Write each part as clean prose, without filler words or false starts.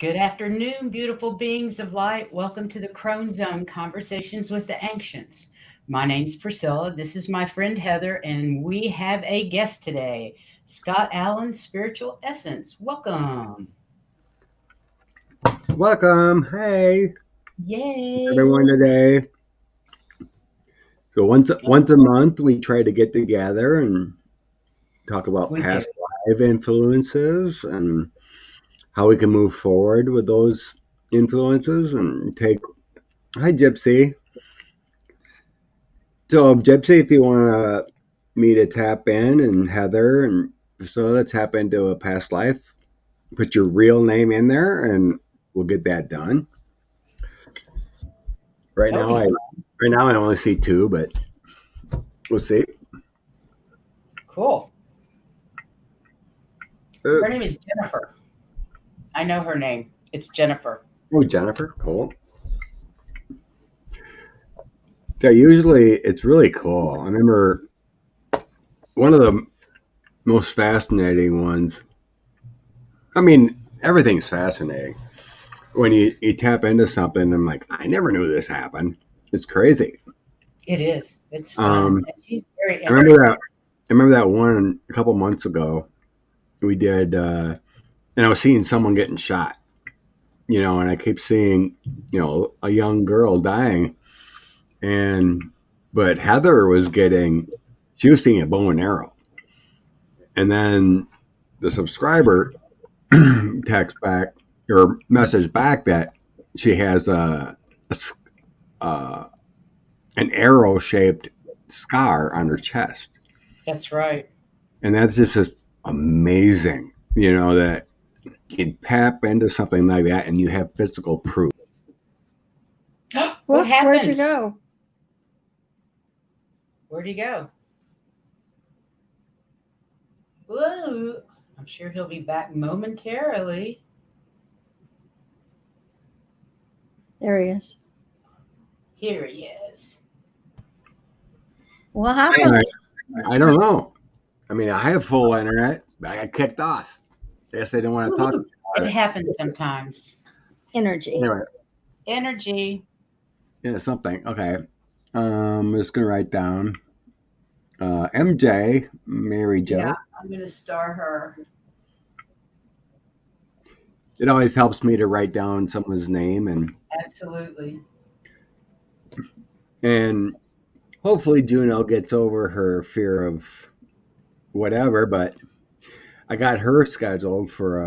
Good afternoon, beautiful beings of light. Welcome to the Crone Zone Conversations with the Ancients. My name's Priscilla. This is my friend Heather, and we have a guest today, Scott Allen, Spiritual Essence. Welcome. Welcome. Hey, Yay. everyone today. So once a month, we try to get together and talk about We do. past life influences and how we can move forward with those influences and take. Hi, Gypsy. So, Gypsy, if you want me to tap in, and Heather and Priscilla tap into a past life, put your real name in there, and we'll get that done. Right That would now, be I fun. right now I only see two, but we'll see. Cool. Uh, Her name is Jennifer. I know her name. It's Jennifer. Oh, Jennifer, cool. Yeah, usually it's really cool. I remember one of the most fascinating ones. I mean, everything's fascinating. When you tap into something, I'm like, I never knew this happened. It's crazy. It is. It's fun. Um, And she's very I remember that. interesting. I remember that one a couple months ago. We did, and I was seeing someone getting shot. And I keep seeing, a young girl dying, and but Heather was getting, she was seeing a bow and arrow. And then the subscriber text back or message back that she has uh, an arrow shaped scar on her chest. That's right. And that's just amazing, that you can tap into something like that and you have physical proof. What happened? Where'd you go? Where'd he go? Whoa. I'm sure he'll be back momentarily. There he is. Here he is. What happened? I don't know. I mean, I have full internet. I got kicked off. I guess they don't want to talk. It happens sometimes. Energy. Anyway, Energy. yeah, something. Okay. I'm just going to write down MJ, Mary Jo. Yeah, I'm going to star her. It always helps me to write down someone's name Absolutely. and hopefully Juno gets over her fear of whatever, but I got her scheduled for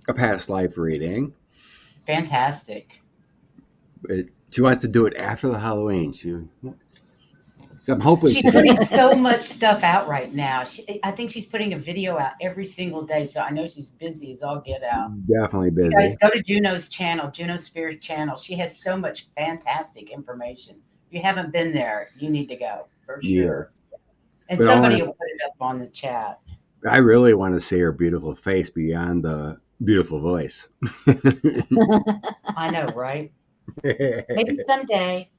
a past life reading. Fantastic. But she wants to do it after the Halloween. So I'm hoping She's putting so much stuff out right now. I think she's putting a video out every single day, so I know she's busy as all get out. Definitely busy. You guys, go to Juno's channel, Juno Sphere's channel. She has so much fantastic information. If you haven't been there, you need to go for sure. Yes. And But somebody will put it up on the chat. I really want to see her beautiful face beyond the beautiful voice. I know, right? Maybe someday.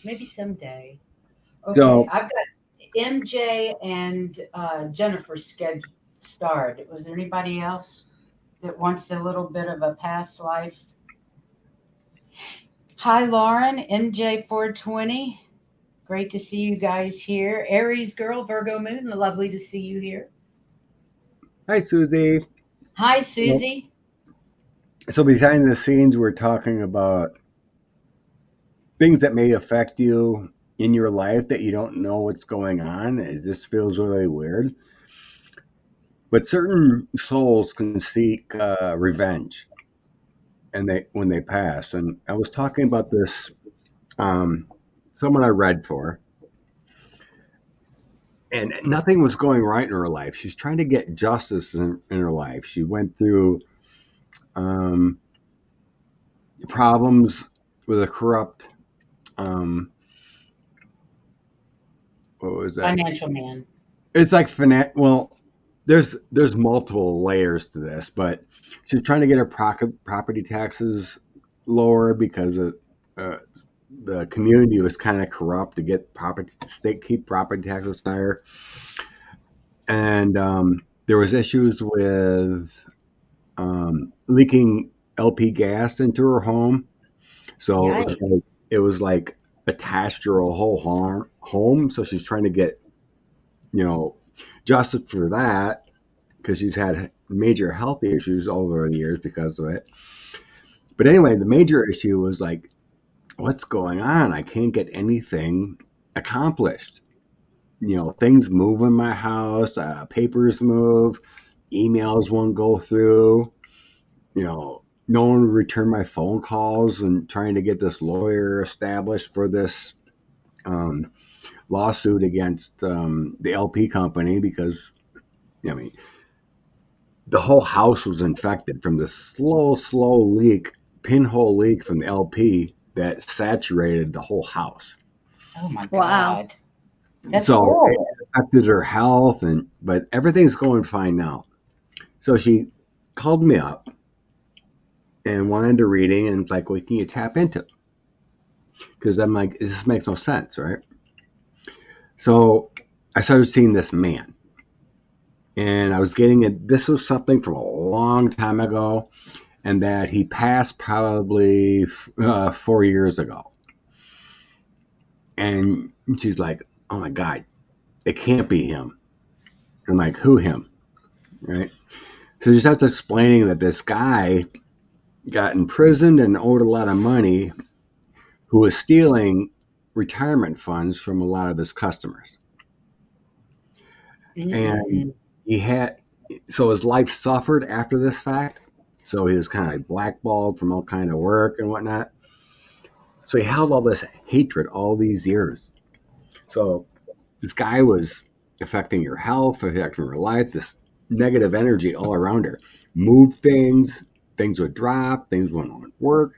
Maybe someday. Okay, So- I've got MJ and Jennifer starred. Was there anybody else that wants a little bit of a past life? Hi, Lauren, MJ420. Great to see you guys here. Aries girl, Virgo moon, lovely to see you here. Hi, Susie. Hi, Susie. So behind the scenes, we're talking about things that may affect you in your life that you don't know what's going on. This feels really weird. But certain souls can seek revenge, and when they pass. And I was talking about this. Someone I read for, and nothing was going right in her life. She's trying to get justice in her life. She went through problems with a corrupt. What was that? Financial man. It's like well, there's multiple layers to this, but she's trying to get her property taxes lower because of, the community was kind of corrupt to get keep property taxes higher, and there was issues with leaking LP gas into her home. So Yikes. it was like attached to her whole home. So she's trying to get, justice for that because she's had major health issues over the years because of it. But anyway, the major issue was like, what's going on? I can't get anything accomplished. Things move in my house, papers move, emails won't go through. No one would return my phone calls and trying to get this lawyer established for this um, lawsuit against the LP company because, I mean, the whole house was infected from this slow leak, pinhole leak from the LP that saturated the whole house. Oh my Wow. God. That's So it horrible. affected her health, but everything's going fine now. So she called me up and wanted a reading, and it's like, well, can you tap into it? Because I'm like, this makes no sense, right? So I started seeing this man, and I was getting it. This was something from a long time ago, and that he passed probably 4 years ago. And she's like, oh my God, it can't be him. I'm like, who him? Right? So she starts explaining that this guy got imprisoned and owed a lot of money, who was stealing retirement funds from a lot of his customers. And Mm-mm-mm. he had, so his life suffered after this fact. So he was kind of like blackballed from all kind of work and whatnot. So he held all this hatred all these years. So this guy was affecting your health, affecting your life, this negative energy all around her. Moved things would drop, things wouldn't work.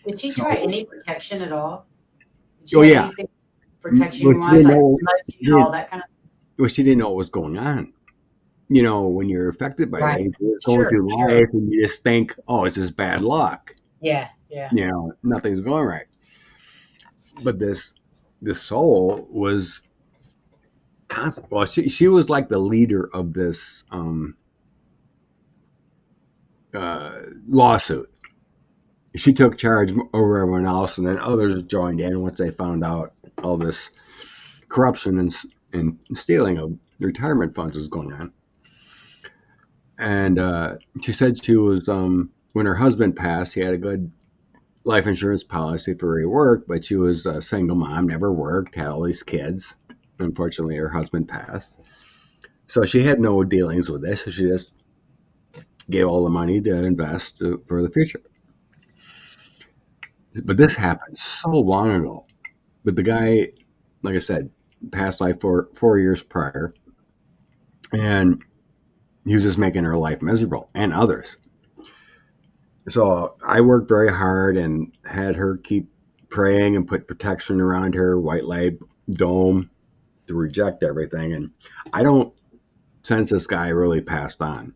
Did she try So, any protection at all? Did she oh have yeah, anything well, protection wise, like she smudging and all didn't, that kind of? well, she didn't know what was going on. When you're affected by Right. things, you're going Sure. through Sure. life and you just think, oh, it's just bad luck. Yeah. Yeah. Nothing's going right. But this soul was constant. Well, she was like the leader of this lawsuit. She took charge over everyone else, and then others joined in once they found out all this corruption and stealing of retirement funds was going on. And she said she was when her husband passed, he had a good life insurance policy for her work, but she was a single mom, never worked, had all these kids. Unfortunately, her husband passed, so she had no dealings with this. So she just gave all the money to invest for the future. But this happened so long ago. But the guy, like I said, passed life for 4 years prior, and he was just making her life miserable and others. So I worked very hard and had her keep praying and put protection around her, white light dome to reject everything. And I don't sense this guy really passed on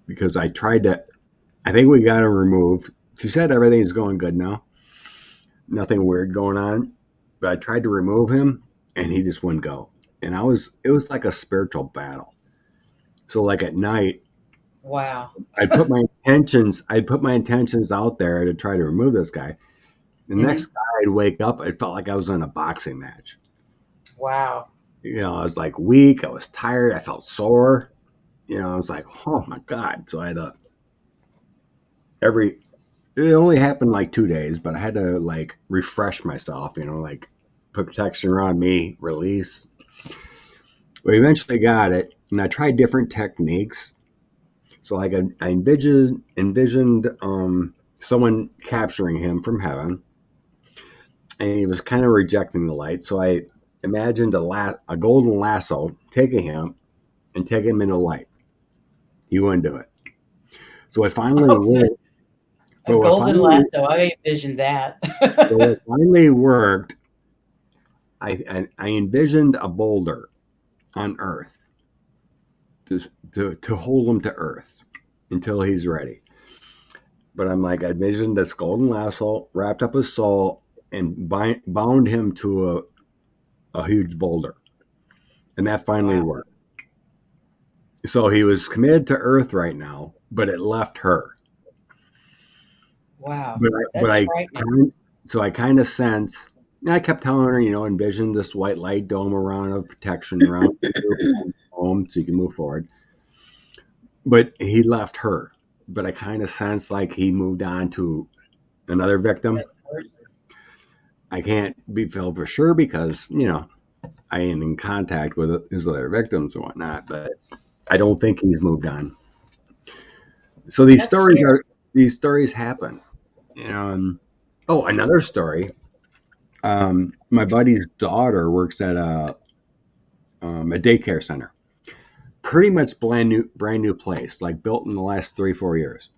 because I think we got him removed. She said everything's going good now. Nothing weird going on. But I tried to remove him and he just wouldn't go. And it was like a spiritual battle. So like at night, Wow. I'd put my intentions out there to try to remove this guy. The next guy I'd wake up, it felt like I was in a boxing match. Wow. I was like weak, I was tired, I felt sore. I was like, oh my God. So I had it only happened like 2 days, but I had to like refresh myself, like put protection around me, release. We eventually got it, and I tried different techniques. So like I envisioned someone capturing him from heaven, and he was kind of rejecting the light. So I imagined a golden lasso taking him and taking him into light. He wouldn't do it. So I finally worked. A golden lasso. I envisioned that. So it finally worked. I envisioned a boulder on Earth to hold him to Earth until he's ready. But I'm like, I envisioned this golden lasso, wrapped up his soul, and bound him to a huge boulder. And that finally worked. So he was committed to Earth right now, but it left her. Wow. But That's frightening. so I kind of sense. And I kept telling her, envision this white light dome around of protection around you, home, so you can move forward. But he left her. But I kind of sense like he moved on to another victim. I can't be filled for sure because I ain't in contact with his other victims and whatnot. But I don't think he's moved on. So That's scary. these stories happen. Another story. My buddy's daughter works at a daycare center. Pretty much brand new place, like built in the last 3-4 years.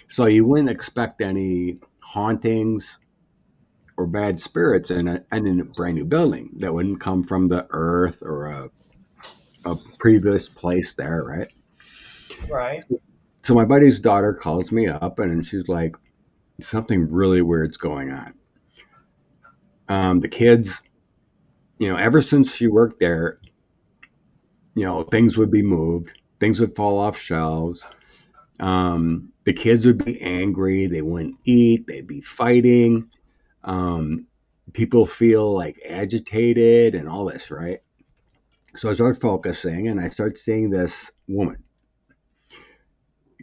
So you wouldn't expect any hauntings or bad spirits in a brand new building that wouldn't come from the earth or a previous place there, right? Right. So my buddy's daughter calls me up and she's like, something really weird's going on. The kids, ever since she worked there, things would be moved, things would fall off shelves. The kids would be angry, they wouldn't eat, they'd be fighting. People feel like agitated and all this, right? So I start focusing and I start seeing this woman,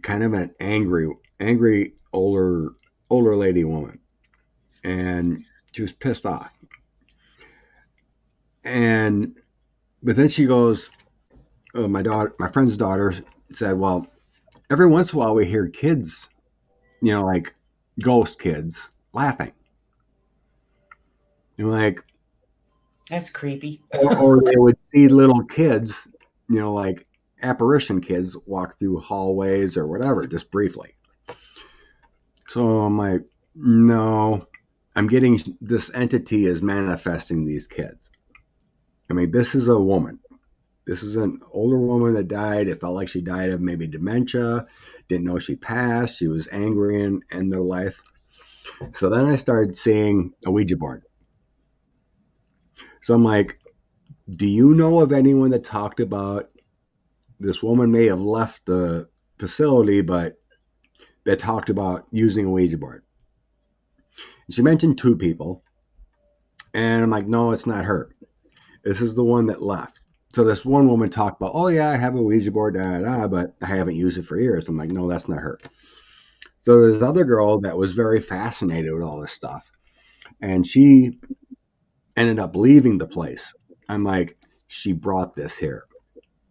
kind of an angry older lady woman, and she was pissed off. But then she goes, my friend's daughter said, well, every once in a while we hear kids, like ghost kids laughing. And like, That's creepy. or they would see little kids, like apparition kids walk through hallways or whatever, just briefly. So I'm like, no, I'm getting this entity is manifesting these kids. I mean, this is a woman. This is an older woman that died. It felt like she died of maybe dementia. Didn't know she passed. She was angry and end their life. So then I started seeing a Ouija board. So I'm like, do you know of anyone that talked about this woman may have left the facility, but that talked about using a Ouija board? And she mentioned 2 people. And I'm like, no, it's not her. This is the one that left. So this one woman talked about, oh yeah, I have a Ouija board, but I haven't used it for years. I'm like, no, that's not her. So there's this other girl that was very fascinated with all this stuff. And she ended up leaving the place. I'm like, she brought this here.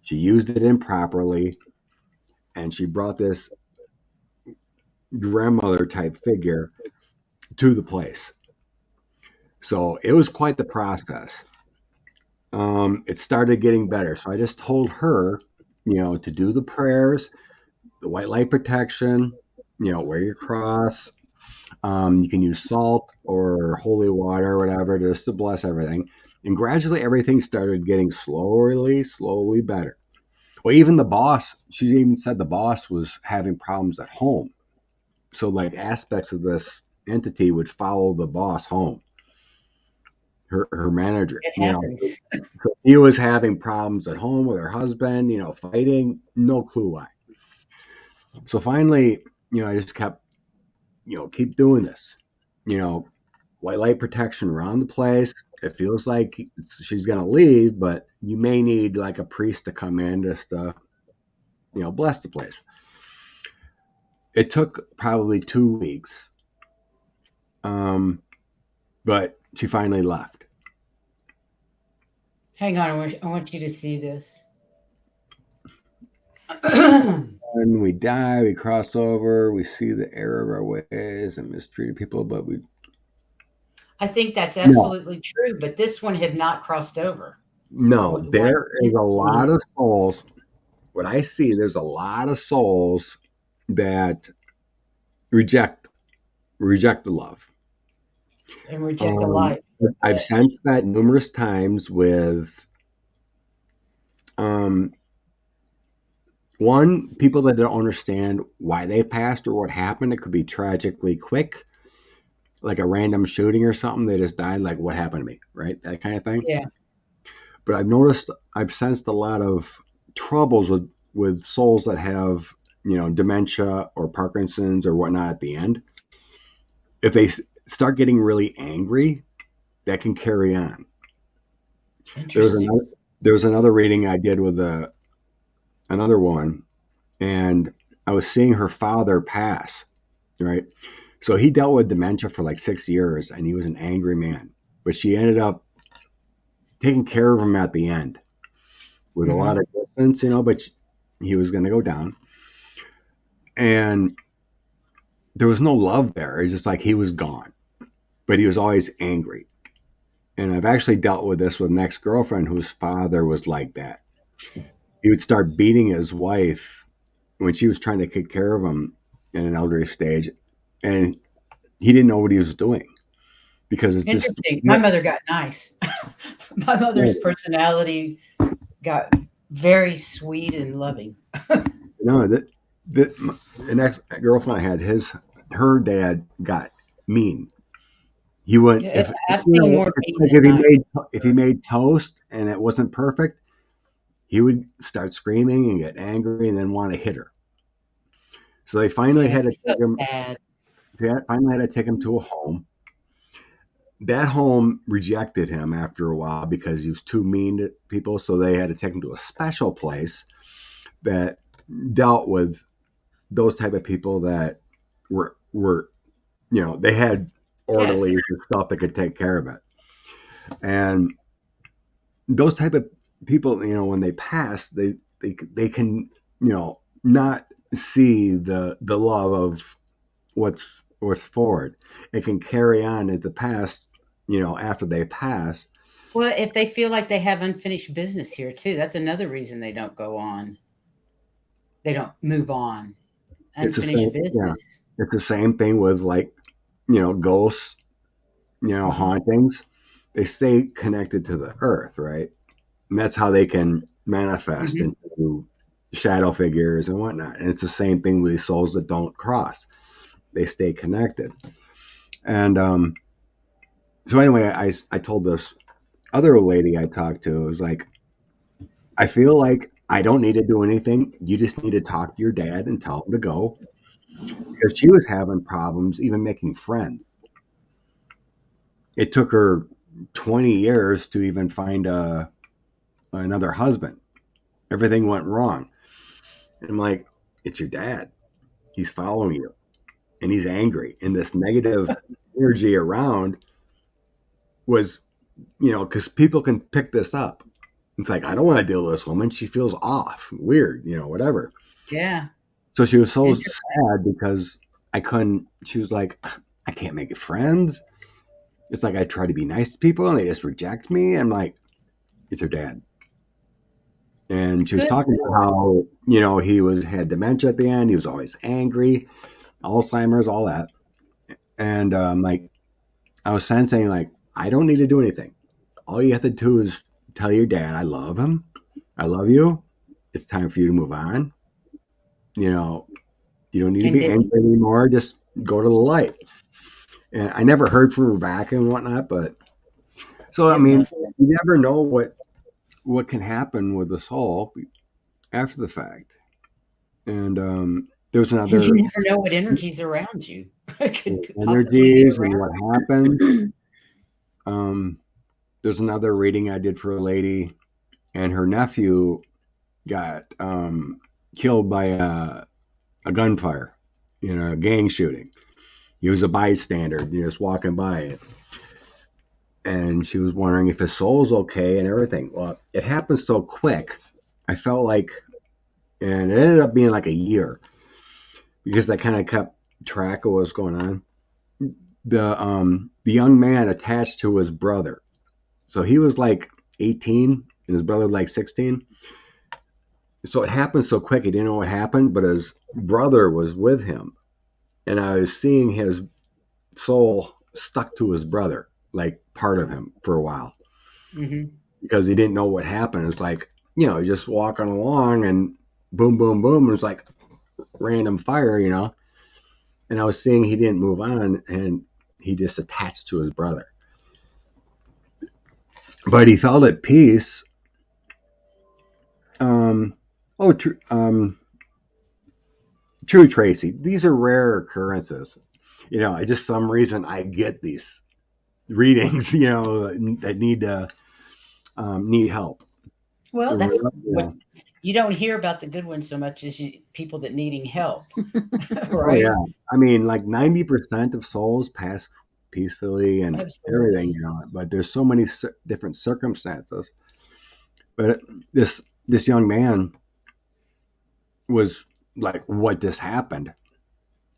She used it improperly. And she brought this grandmother type figure to the place. So it was quite the process. It started getting better. So I just told her, to do the prayers, the white light protection, wear your cross. You can use salt or holy water or whatever just to bless everything. And gradually everything started getting slowly better. Well, even the boss, she even said the boss was having problems at home. So like aspects of this entity would follow the boss home. Her manager, It happens. So he was having problems at home with her husband, fighting, no clue why. So finally, I just kept, keep doing this, white light protection around the place. It feels like she's going to leave, but you may need like a priest to come in just to, bless the place. It took probably 2 weeks, but she finally left. Hang on, I want you to see this. When we die, we cross over, we see the error of our ways and mistreated people, but we. I think that's No, absolutely true, but this one had not crossed over. no, What there is a lot of souls. What I see, there's a lot of souls that reject the love. and reject the light. I've sensed that numerous times with one, people that don't understand why they passed or what happened. It could be tragically quick, like a random shooting or something. They just died, like what happened to me, right? That kind of thing. Yeah. But I've sensed a lot of troubles with souls that have dementia or Parkinson's or whatnot at the end, if they start getting really angry, that can carry on. Interesting. There was another reading I did with another woman, and I was seeing her father pass, right? So he dealt with dementia for like 6 years, and he was an angry man. But she ended up taking care of him at the end with a lot of distance, but he was going to go down. And there was no love there. It's just like he was gone, but he was always angry. And I've actually dealt with this with an ex-girlfriend whose father was like that. He would start beating his wife when she was trying to take care of him in an elderly stage, and he didn't know what he was doing because it's just Interesting. My mother got nice. My mother's personality got very sweet and loving. no that an ex-girlfriend I had, her dad got mean. He would I've seen more mean like than nice. if he made toast and it wasn't perfect, he would start screaming and get angry and then want to hit her. So they finally had to take him. Sad. They finally had to take him to a home. That home rejected him after a while because he was too mean to people. So they had to take him to a special place that dealt with those type of people that were they had orderlies and stuff that could take care of it. And those type of people, when they pass, they can, not see the love of what's forward. It can carry on at the past, after they pass. Well, if they feel like they have unfinished business here too, that's another reason they don't go on. They don't move on. Unfinished business. Yeah, it's the same thing with ghosts, hauntings. They stay connected to the earth, right? And that's how they can manifest into shadow figures and whatnot. And it's the same thing with these souls that don't cross. They stay connected. And so anyway, I told this other lady I talked to, it was like, I feel like I don't need to do anything. You just need to talk to your dad and tell him to go. Because she was having problems even making friends. It took her 20 years to even find another husband. Everything went wrong. And I'm like, it's your dad. He's following you. And he's angry. And this negative energy around was, because people can pick this up. It's like, I don't want to deal with this woman. She feels off, weird, whatever. Yeah. So she was so sad because she was like, I can't make friends. It's like I try to be nice to people and they just reject me. I'm like, it's her dad. And she was talking about how, he had dementia at the end. He was always angry, Alzheimer's, all that. And I was sensing like, I don't need to do anything. All you have to do is tell your dad, I love him. I love you. It's time for you to move on. You don't need to be angry anymore. Just go to the light. And I never heard from her back and whatnot, but so I mean, you never know what can happen with the soul after the fact. And there's another. You never know what energies around you. Energies and what happened. There's another reading I did for a lady, and her nephew got killed by a gunfire in a gang shooting. He was a bystander, just walking by it. And she was wondering if his soul's okay and everything. Well, it happened so quick. I felt like, and it ended up being like a year because I kind of kept track of what's going on. The young man attached to his brother. So he was like 18 and his brother like 16. So it happened so quick. He didn't know what happened, but his brother was with him. And I was seeing his soul stuck to his brother, like part of him for a while, because he didn't know what happened. It's like, just walking along and boom, boom, boom. It was like random fire, and I was seeing he didn't move on and he just attached to his brother. But he felt at peace. True, Tracy. These are rare occurrences. Just some reason I get these readings, that need help. Well, You that's what know. you don't hear about the good ones so much as people that needing help, Oh yeah. right? I mean, like 90% of souls pass peacefully and everything, Absolutely. but there's so many different circumstances. But this young man was like, what just happened?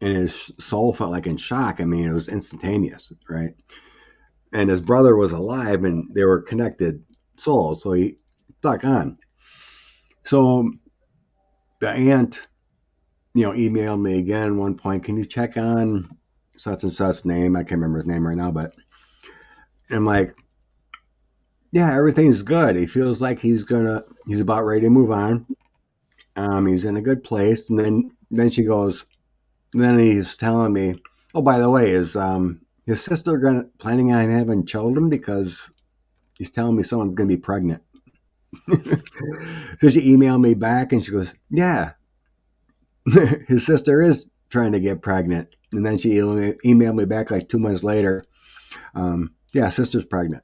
And his soul felt like in shock. I mean, it was instantaneous, right? And his brother was alive and they were connected souls. So he stuck on. So the aunt, emailed me again at one point. Can you check on such and such name? I can't remember his name right now, but I'm like, yeah, everything's good. He feels like he's about ready to move on. He's in a good place. And then she goes, then he's telling me, oh, by the way, is his sister planning on having children because he's telling me someone's gonna be pregnant. So she emailed me back and she goes, yeah, his sister is trying to get pregnant. And then she emailed me back like 2 months later. Yeah, sister's pregnant.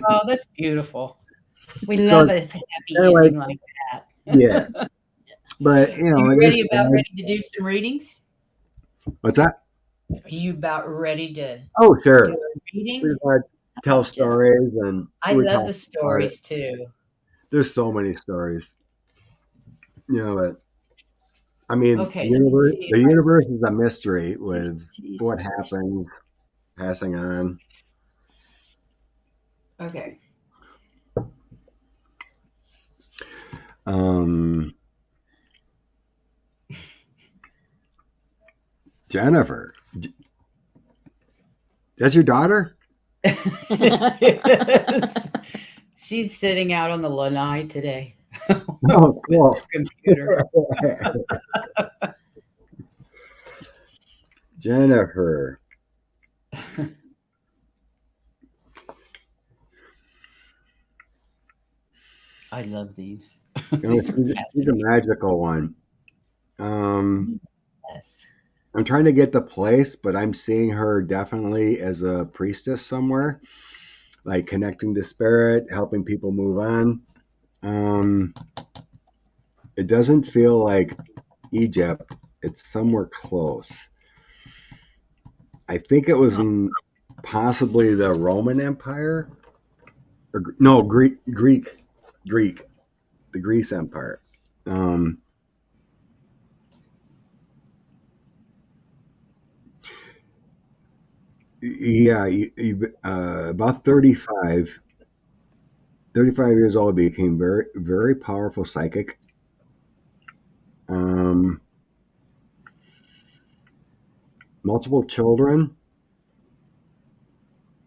Oh, that's beautiful. We So love a it's happy kind of like, ending like yeah, that. but You it is ready about sad. ready to do some readings? What's that? Are you about ready to Oh, do sure. a We reading? want to tell Gotcha. stories and I we love talk the about it. stories too. There's so many stories, but I mean, Okay, let me see if the universe is a mystery with Jesus. what happens, passing on. okay. Um, Jennifer, that's your daughter? Yes. She's sitting out on the lanai today Oh, with cool. her computer. Jennifer. I love these. You know, These are she's a fascinating. magical one. Um, Yes. I'm trying to get the place, but I'm seeing her definitely as a priestess somewhere, like connecting to spirit, helping people move on. Um, it doesn't feel like Egypt. It's somewhere close. I think it was in possibly the Roman Empire, or no, Greek, the Greece Empire. Um, yeah, about 35 years old, became very, very powerful psychic. Um, multiple children.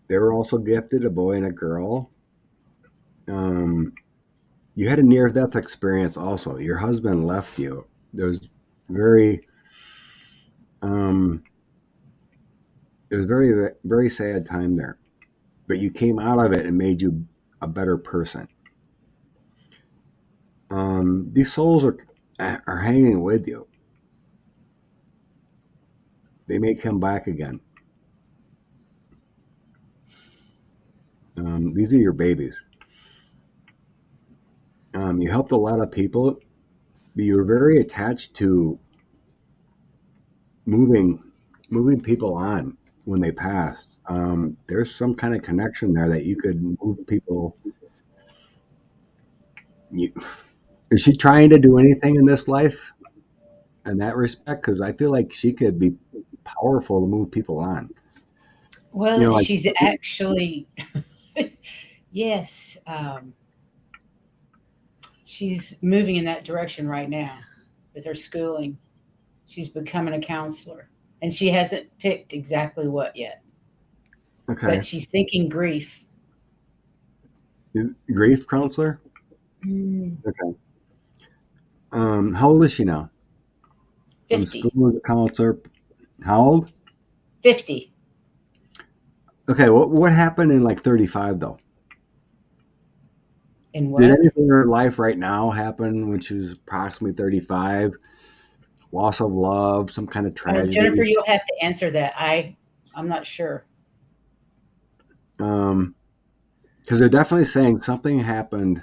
They were also gifted, a boy and a girl. Um, you had a near death experience also. Your husband left you. There was very, um, it was very, very sad time there. But you came out of it and made you a better person. These souls are hanging with you. They may come back again. These are your babies. You helped a lot of people, but you were very attached to moving moving people on when they passed. There's some kind of connection there that you could move people. You, is she trying to do anything in this life in that respect? Because I feel like she could be powerful to move people on. Well, Like, she's actually, yes, she's moving in that direction right now with her schooling. She's becoming a counselor, and she hasn't picked exactly what yet, okay, but she's thinking grief. grief counselor. Mm, Okay. How old is she now? From 50. school as a counselor. How old? 50. Okay. What happened in like 35 though? In Did what? anything in her life right now happen when she was approximately 35? loss of love, some kind of tragedy. Jennifer, you'll have to answer that. I'm not sure. Because they're definitely saying something happened.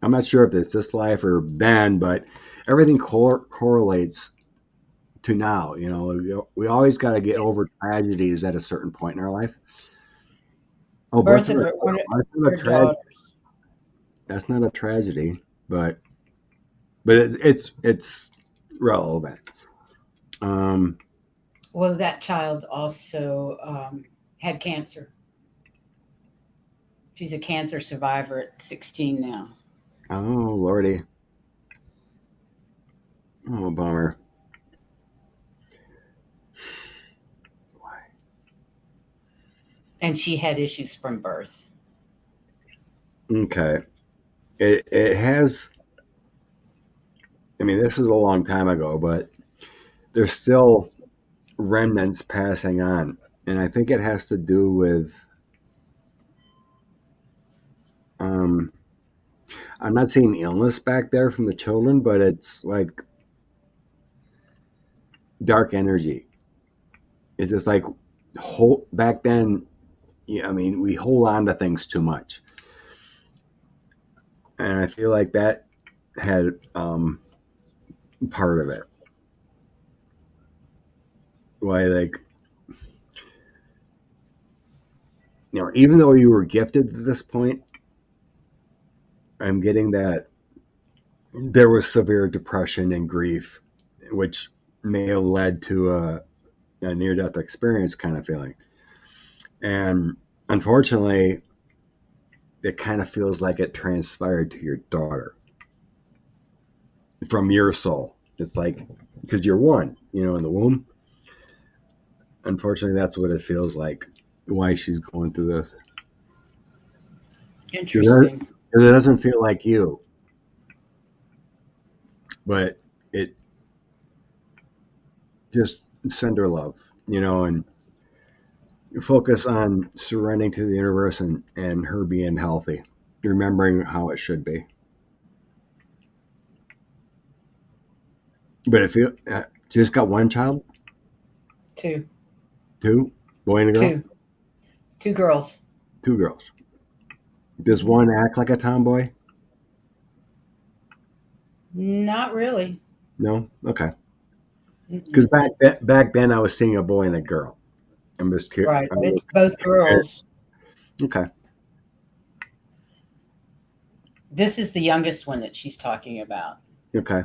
I'm not sure if it's this life or then, but everything correlates to now. You know, we always got to get over tragedies at a certain point in our life. Oh, Birth of one of her daughters. That's not a tragedy, but it's relevant. Well, that child also had cancer. She's a cancer survivor at 16 now. Oh, Lordy. Oh, bummer. Why? And she had issues from birth. Okay. It has, I mean, this is a long time ago, but there's still remnants passing on. And I think it has to do with, I'm not seeing illness back there from the children, but it's like dark energy. It's just like back then, yeah, I mean, we hold on to things too much. And I feel like that had part of it. Why, like, you know, even though you were gifted at this point, I'm getting that there was severe depression and grief, which may have led to a near-death experience kind of feeling. And unfortunately, it kind of feels like it transpired to your daughter from your soul. It's like, because you're one, you know, in the womb. Unfortunately, that's what it feels like, why she's going through this. Interesting. Because it doesn't feel like you. But it just send her love, you know, and focus on surrendering to the universe and her being healthy, remembering how it should be. But if you just got one child? Two, Boy and a girl? Two girls. Two girls. Does one act like a tomboy? Not really. No? Okay. Because back then I was seeing a boy and a girl. I'm just curious. Right, but it's both girls. Okay. This is the youngest one that she's talking about. Okay.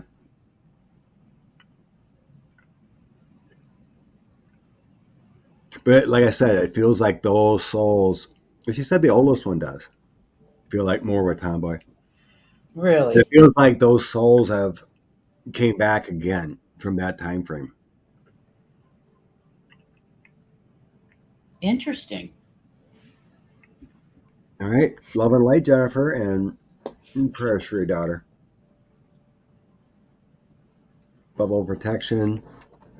But like I said, it feels like those souls, as you said, the oldest one does feel like more of a tomboy. Really? It feels like those souls have came back again from that time frame. Interesting. All right. Love and light, Jennifer, and prayers for your daughter. Bubble protection,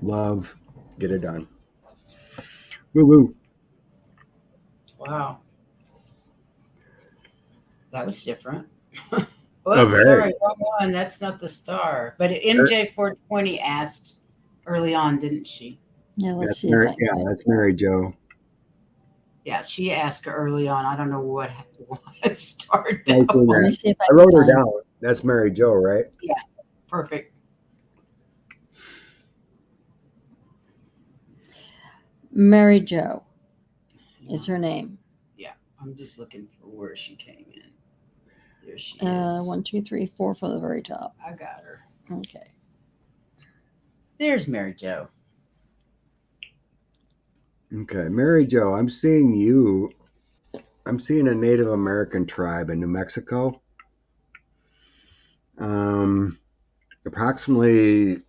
love, get it done. Woo woo. Wow. That was different. Very. Sorry, wrong one. That's not the star. But MJ420 asked early on, didn't she? Yeah, let's That's see. that's Mary Jo. Yeah, she asked early on. I don't know what started Right that. in Let there. me see if I wrote her can down. That's Mary Jo, right? Yeah, perfect. Mary Jo is her name. Yeah, I'm just looking for where she came in. There she is. 1, 2, 3, 4 from the very top. I got her. Okay. There's Mary Jo. Okay, Mary Jo, I'm seeing you. I'm seeing a Native American tribe in New Mexico. Approximately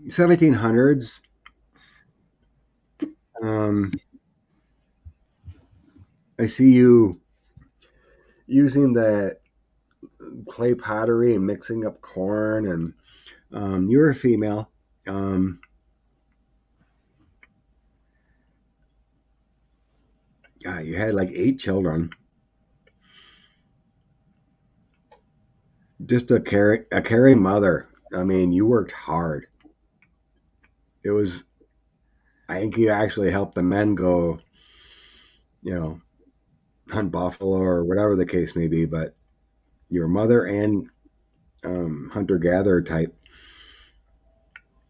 1700s. I see you using that clay pottery and mixing up corn, and you're a female. Yeah, you had like 8 children. just a caring mother. I mean, you worked hard. It was, I think you actually helped the men go, hunt buffalo or whatever the case may be. But your mother and hunter gatherer type,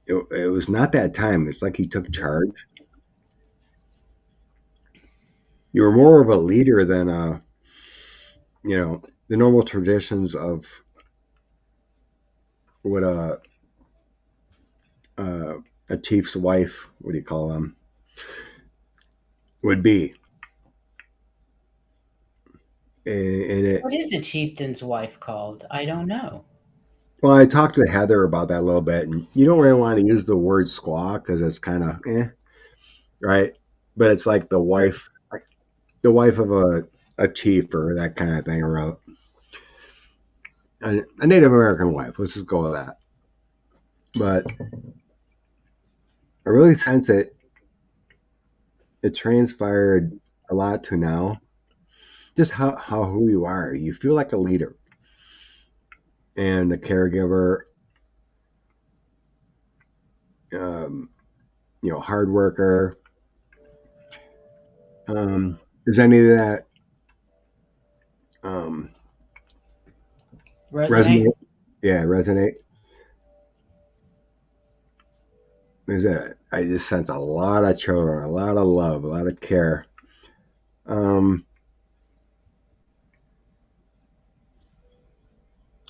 it was not that time. It's like you took charge. You were more of a leader than the normal traditions of what a chief's wife, what do you call them, would be. What is a chieftain's wife called? I don't know. Well, I talked to Heather about that a little bit, and you don't really want to use the word squaw because it's kind of right? But it's like the wife of a chief or that kind of thing, or a Native American wife. Let's just go with that. But I really sense it transpired a lot to now. Just how who you are. You feel like a leader and a caregiver, hard worker. Is any of that resonate? Yeah, resonate. Is that I just sense a lot of children, a lot of love, a lot of care.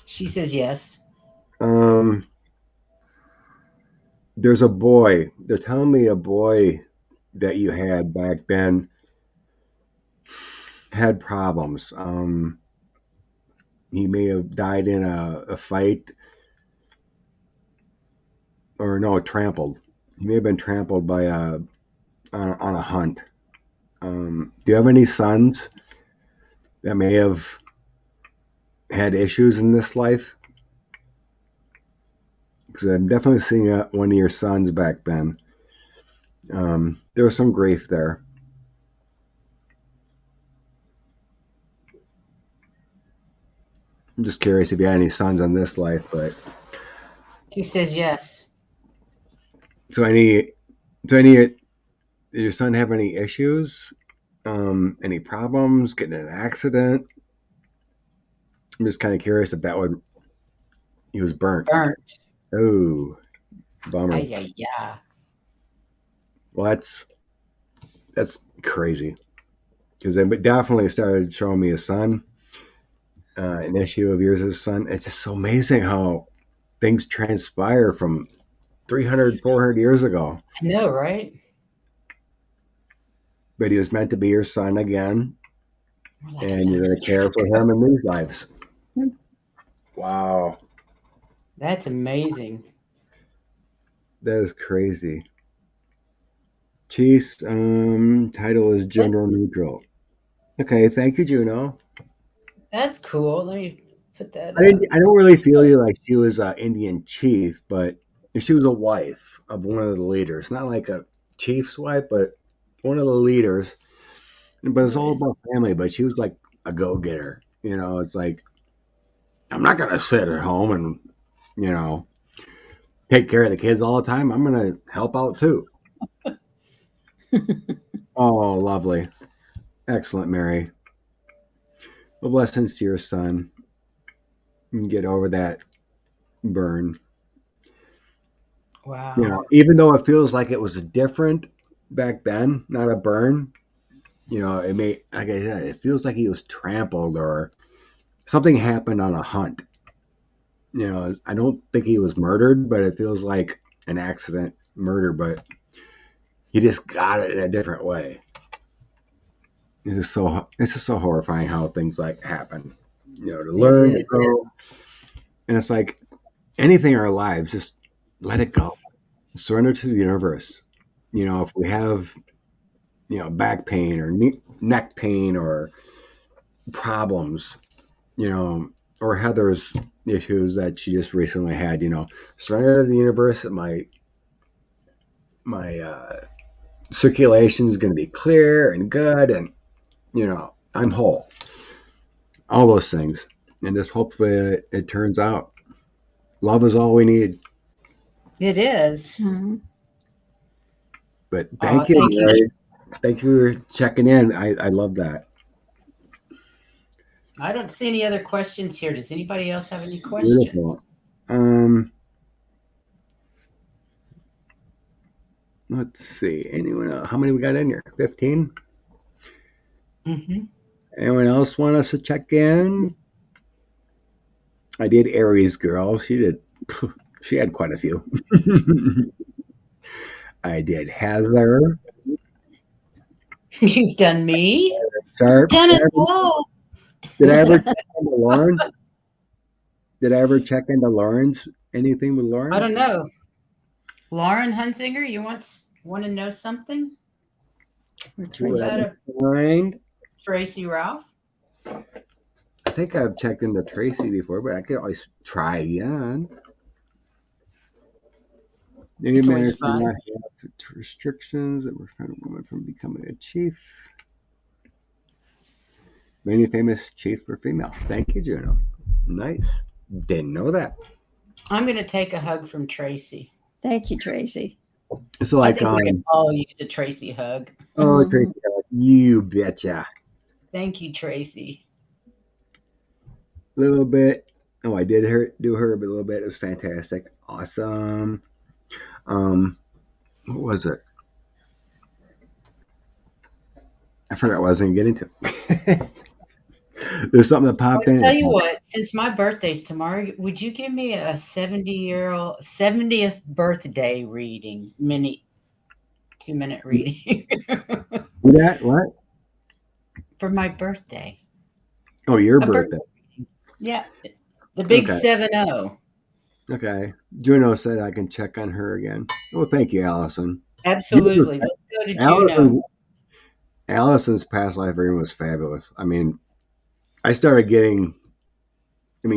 She says yes. There's a boy. They're telling me a boy that you had back then had problems. He may have died in a fight, or no, trampled. He may have been trampled by on a hunt. Do you have any sons that may have had issues in this life? Because I'm definitely seeing one of your sons back then. There was some grief there. I'm just curious if you had any sons in this life, but She says yes. So did your son have any issues? Any problems? Getting in an accident? I'm just kind of curious if he was burnt. Burnt. Oh, bummer. Yeah. Well, that's crazy. Because they definitely started showing me a son, an issue of yours as a son. It's just so amazing how things transpire from 300, 400 years ago. I know, right? But he was meant to be your son again, and you're going to care for him in these lives. Wow. That's amazing. That is crazy. Chief's title is gender neutral. Okay, thank you, Juno. That's cool. Let me put that I don't really feel like she was an Indian chief, but she was a wife of one of the leaders. Not like a chief's wife, but one of the leaders. But it's all about family. But she was like a go-getter. It's like, I'm not going to sit at home and, take care of the kids all the time. I'm going to help out too. Oh, lovely. Excellent, Mary. Well, blessings to your son. And get over that burn. Wow. Even though it feels like it was different back then, not a burn, it may, like I said, it feels like he was trampled or something happened on a hunt. I don't think he was murdered, but it feels like an accident murder, but he just got it in a different way. It's just so horrifying how things like happen, to learn, to grow. And it's like anything in our lives, just let it go. Surrender to the universe. If we have, back pain or neck pain or problems, or Heather's issues that she just recently had, surrender to the universe. My circulation is going to be clear and good, and I'm whole. All those things, And just hopefully it turns out. Love is all we need. It is. Mhm. But thank you, Thank you. Mary. Thank you for checking in. I love that. I don't see any other questions here. Does anybody else have any questions? Beautiful. Let's see. Anyone else? How many we got in here? 15? Mm-hmm. Anyone else want us to check in? I did Aries girl. She had quite a few. I did Heather. You've done me. Sharp. Done us all. Did I ever check into Lauren? Did I ever check into Lauren's? Anything with Lauren? I don't know. Lauren Hunsinger, you want to know something? Or Who would Tracy. I find? Tracy Ralph? I think I've checked into Tracy before, but I could always try again. It's always fun. Not have restrictions that prevent a woman from becoming a chief. Many famous chief were female. Thank you, Juno. Nice. Didn't know that. I'm going to take a hug from Tracy. Thank you, Tracy. So I like, think we can all use a Tracy hug. oh, Mhm. Tracy, you betcha. Thank you, Tracy. A little bit. Oh, I did do her a little bit. It was fantastic. Awesome. What was it? I forgot what I was going to get into. There's something that popped in. I'll tell you what, since my birthday's tomorrow, would you give me a 70th birthday reading, 2-minute reading What? for my birthday? Oh, your A birthday. Yeah, the big Okay. 7-0. Okay. Juno said I can check on her again. Well, thank you, Allison. Absolutely. Let's go to Juno. Allison's past life reading was fabulous. I mean, I started getting,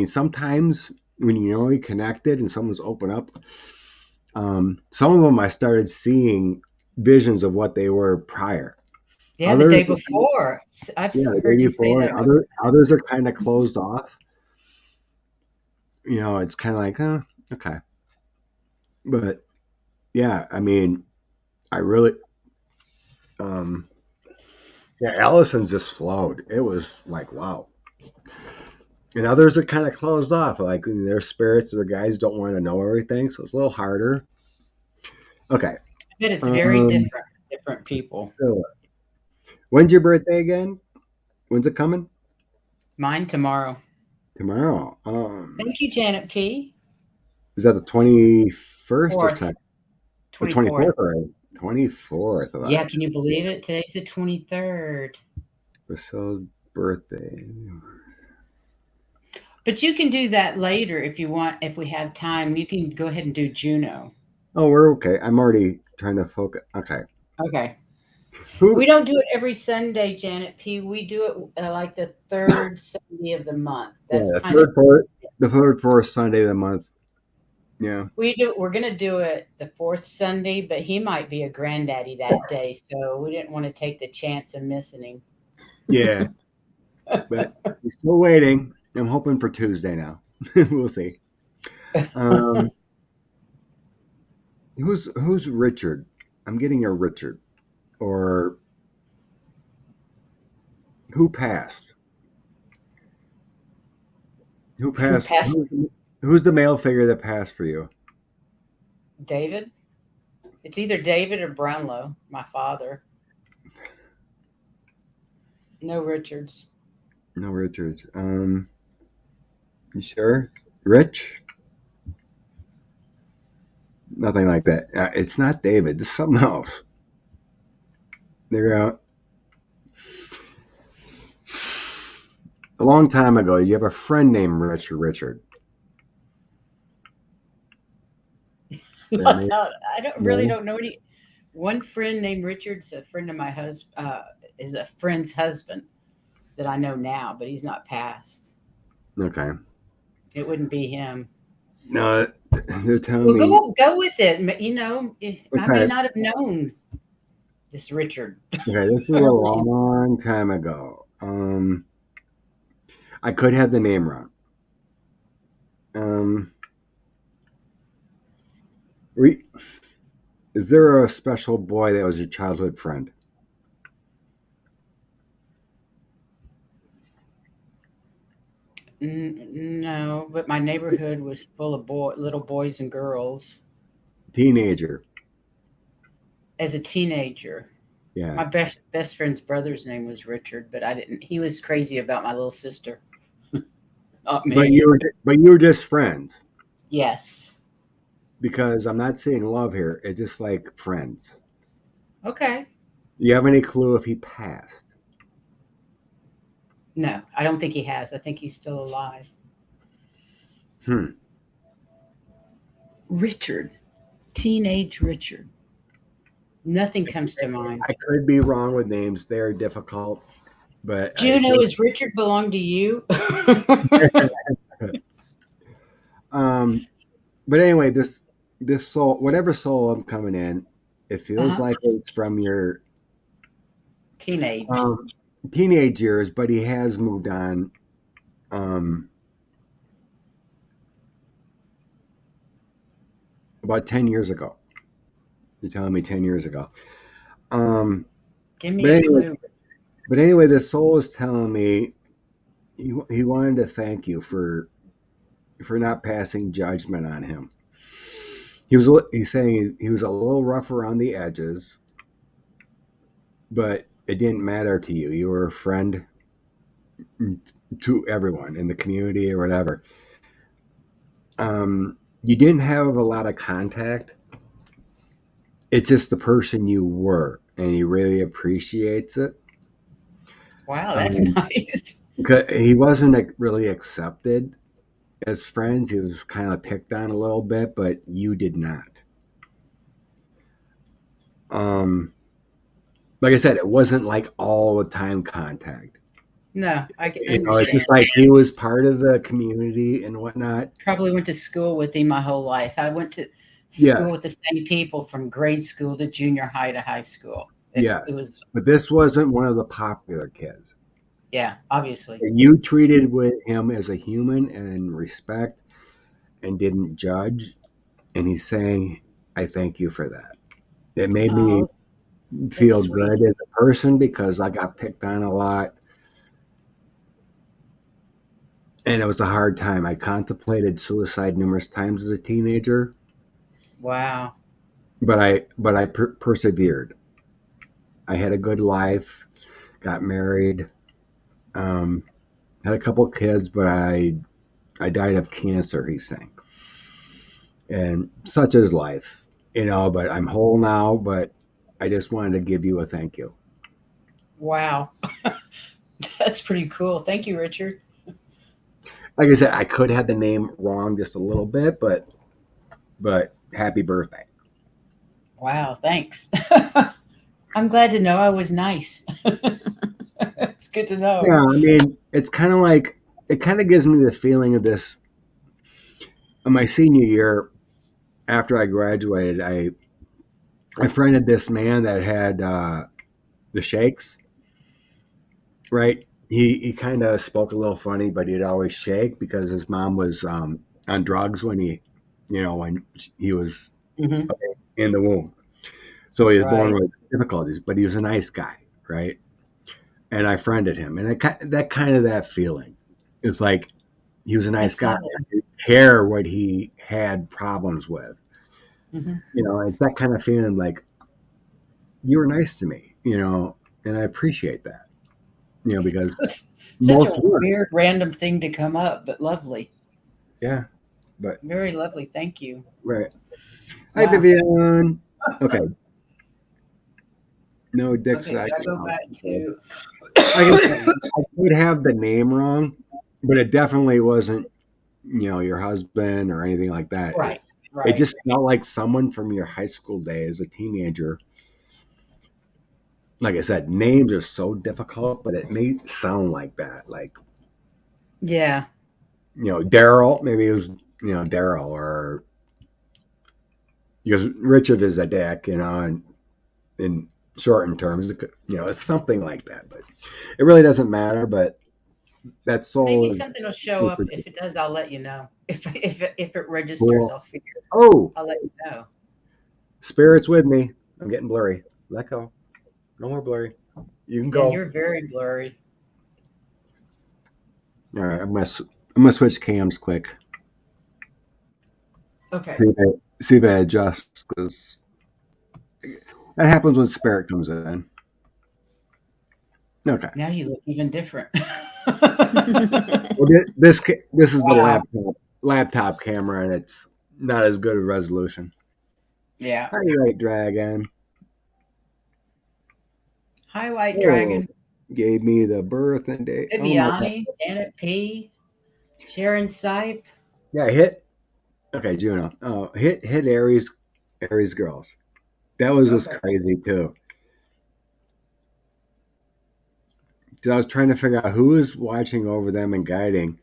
sometimes when you're already connected and someone's open up, some of them I started seeing visions of what they were prior. Yeah, the day before. I've the heard day you say before. that. Others are kind of closed off. It's kind of like, okay. But yeah, I really, Allison's just flowed. It was like, wow. And others are kind of closed off. Like their spirits, their guides don't want to know everything. So it's a little harder. Okay. I bet it's very different people. So, when's your birthday again? When's it coming? Mine tomorrow. Tomorrow. Thank you, Janet P. Is that the 21st or 24th. 24th? Right? 24th. Yeah, can you believe it? Today's the 23rd. Priscilla's birthday. But you can do that later if you want. If we have time, you can go ahead and do Juno. Oh, we're okay. I'm already trying to focus. Okay. Okay. We don't do it every Sunday, Janet P. We do it like the third Sunday of the month. That's the third, fourth Sunday of the month. Yeah. We're going to do it the fourth Sunday, but he might be a granddaddy that day, so we didn't want to take the chance of missing him. Yeah. But he's still waiting. I'm hoping for Tuesday now. We'll see. Who's Richard? I'm getting a Richard. Or who passed? Who passed? Who's the male figure that passed for you? David. It's either David or Brownlow, my father. No Richards. No Richards. You sure? Rich? Nothing like that. It's not David. It's something else. They're out. A long time ago, you have a friend named Richard. I don't know any. One friend named Richard's a friend of my husband. Is a friend's husband that I know now, but he's not passed. Okay. It wouldn't be him. No, they're telling me. Go with it. I may not have known this Richard. Okay, this was a long time ago. I could have the name wrong. Um, re- is there a special boy that was your childhood friend? No, but my neighborhood was full of little boys and girls. Teenager. As a teenager, Yeah. my best friend's brother's name was Richard, but I didn't. He was crazy about my little sister, not But me. you were just friends Yes. because I'm not saying love here. It's just like friends. Okay. You have any clue if he passed? No, I don't think he has. I think he's still alive. Hmm. Richard, teenage Richard. Nothing comes to mind. I could be wrong with names. They're difficult, but I Juno, think. is Richard belong to you? um. But anyway, this soul, whatever soul I'm coming in, it feels Uh-huh. like it's from your Teenage. um, teenage years, but he has moved on. Um, about 10 years ago. You're telling me 10 years ago. Um, Give me but a anyway, clue. the soul is telling me he wanted to thank you for not passing judgment on him. He's saying he was a little rough around the edges, but it didn't matter to you. You were a friend to everyone in the community or whatever. You didn't have a lot of contact. It's just the person you were, and he really appreciates it. Wow, that's Um, nice. he wasn't really accepted as friends. He was kind of picked on a little bit, but you did not. Um, like I said, it wasn't like all the time contact. No, I can It's understand. just like he was part of the community and whatnot. Probably went to school with him my whole life. I went to Yes, school with the same people from grade school to junior high to high school. It, yes. it was, But this wasn't one of the popular kids. yeah, obviously. And you treated with him as a human and respect and didn't judge. And he's saying, I thank you for that. It made me Oh, that's feel sweet. good as a person because I got picked on a lot. And it was a hard time. I contemplated suicide numerous times as a teenager, Wow. but I persevered. I had a good life, got married, um, had a couple kids, but I died of cancer. He's saying, and such is life, But I'm whole now. But I just wanted to give you a thank you. Wow. That's pretty cool. Thank you, Richard. Like I said, I could have the name wrong just a little bit, but happy birthday. Wow, thanks. I'm glad to know I was nice. It's good to Yeah, know. I mean, it's kind of like it kind of gives me the feeling of this. In my senior year, after I graduated, I friended this man that had the shakes, right? He kind of spoke a little funny, but he'd always shake because his mom was on drugs when he was Hmm. in the womb. So he was born Right. with difficulties, but he was a nice guy, right? And I friended him, and that kind of that feeling. It's like he was a nice That's guy. lovely. I didn't care what he had problems with. Hmm. It's that kind of feeling like you were nice to me, and I appreciate that, because Such a most were, weird, random thing to come up, but lovely. yeah, but Very lovely. Thank you. right. Hi, Wow. Vivian. Okay, no dicks. Okay, do I go back Okay. to? Like I said, I could have the name wrong, but it definitely wasn't, your husband or anything like that. It, Right, it right. just felt like someone from your high school days, a teenager. Like I said, names are so difficult, but it may sound like that. Like, Yeah. Daryl, maybe it was, Daryl, or because Richard is a dick, and in shortened terms, it's something like that. But it really doesn't matter. But that soul Maybe is something will show up. If it does, I'll let you know. If it registers, cool. I'll figure. Oh, I'll let you know. spirit's with me. I'm getting blurry. Let go. No more blurry. You can Yeah, go. you're very blurry. All right, I'm gonna switch cams quick. Okay. See if it adjusts, because that happens when spirit comes in. Okay. Now you look even different. Well, this is the Wow. laptop camera, and it's not as good a resolution. Yeah. Hi, White Dragon. Hi, White Oh, Dragon. gave me the birth and date. Oh my God. Viviani, Janet P, Sharon Sipe. Yeah, hit. Okay, Juno. Oh, hit Aries girls. That was just Okay. crazy too. 'Cause I was trying to figure out who was watching over them and guiding,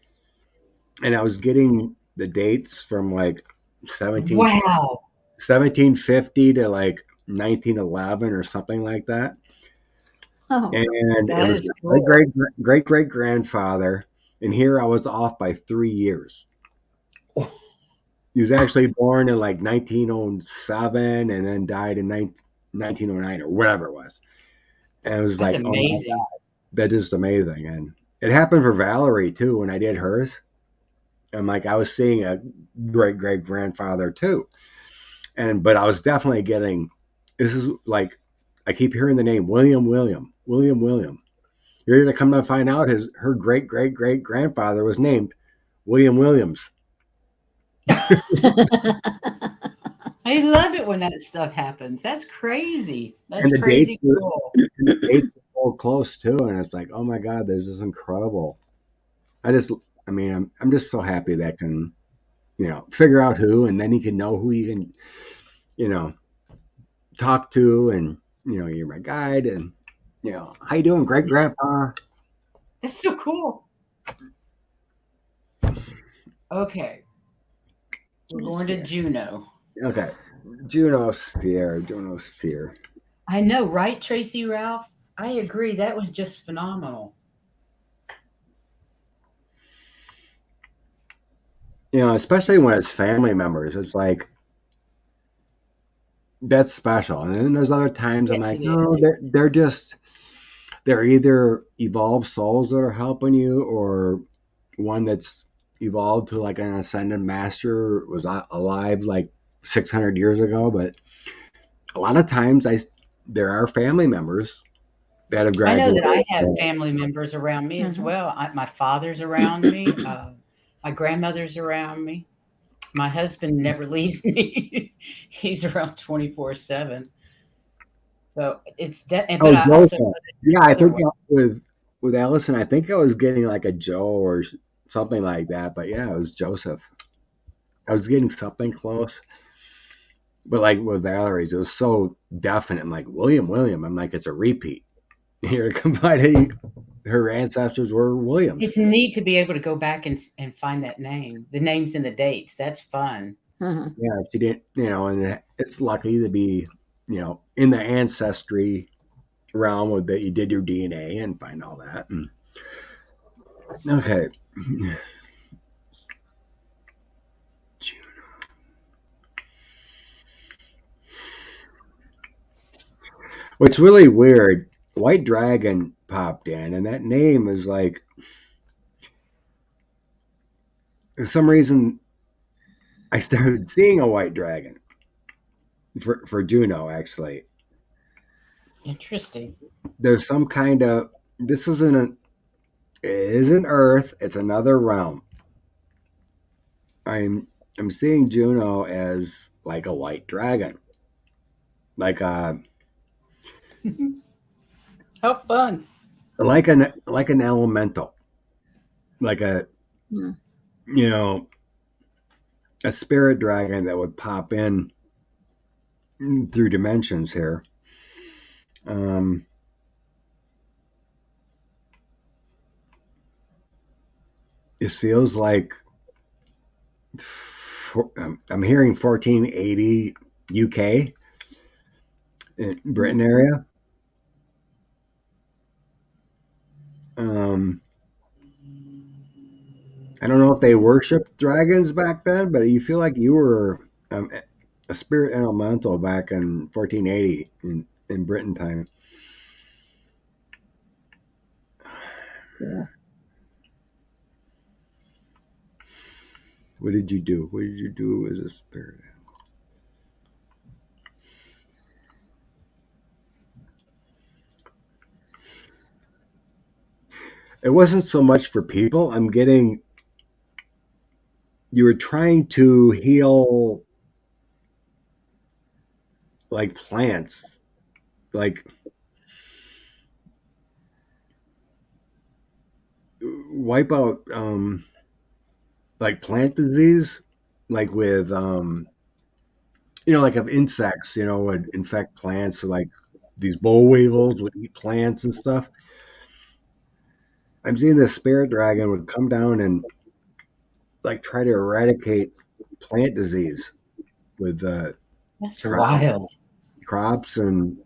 and I was getting the dates from like Wow. 1750 to like 1911 or something like that. Oh, And it That was is my cool. great grandfather, and here I was off by 3 years. He was actually born in like 1907 and then died in 1909 or whatever it was. And it was That's like, oh my God, amazing. that's just amazing. And it happened for Valerie too when I did hers. And like I was seeing a great grandfather too. But I was definitely getting, this is like, I keep hearing the name William. You're going to come to find out her great grandfather was named William Williams. I love it when that stuff happens. That's crazy. And That's crazy cool. the dates were so close too. And it's like, oh my God, this is incredible. I mean, I'm just so happy that I can, figure out who, and then you can know who you can, you know, talk to, and, you're my guide, and, how you doing, great grandpa? That's so cool. Okay. We're going to Juno. Okay. Junosphere. I know, right, Tracy Ralph? I agree. That was just phenomenal. Especially when it's family members, it's like, that's special. And then there's other times I'm Yes, like, it no, is. they're either evolved souls that are helping you, or one that's evolved to like an ascended master, was alive like 600 years ago. But a lot of times there are family members that have I know that I graduated. have family members around me as Mhm. well. My father's around me. My grandmother's around me. My husband never leaves me. He's around 24/7. So but Oh, I also know Joseph. that Yeah, there's I other think ones. with Allison, I think I was getting like a Joe or something like that. But yeah, it was Joseph. I was getting something close. But like with Valerie's, it was so definite. I'm like, William. I'm like, it's a repeat. Here, combined, her ancestors were Williams. It's neat to be able to go back and find that name, the names and the dates. That's fun. Mhm. Yeah, she didn't, and it's lucky to be, in the ancestry realm with that you did your DNA and find all that. And, okay. What's really weird, White Dragon popped in, and that name is like, for some reason, I started seeing a white dragon for Juno, actually. Interesting. There's some kind of, this it isn't Earth, it's another realm. I'm seeing Juno as like a white dragon, like How fun. like an elemental, like Mm. you know a spirit dragon that would pop in through dimensions here. Um, it feels like I'm hearing 1480 UK in Britain area. Um, I don't know if they worshiped dragons back then, but you feel like you were a spirit elemental back in 1480 in Britain time. Yeah. What did you do? What did you do as a spirit? It wasn't so much for people. I'm getting you were trying to heal like plants, like wipe out like plant disease, like with like of insects, would infect plants, so like these boll weevils would eat plants and stuff. I'm seeing this spirit dragon would come down and like try to eradicate plant disease with That's around wild. crops, and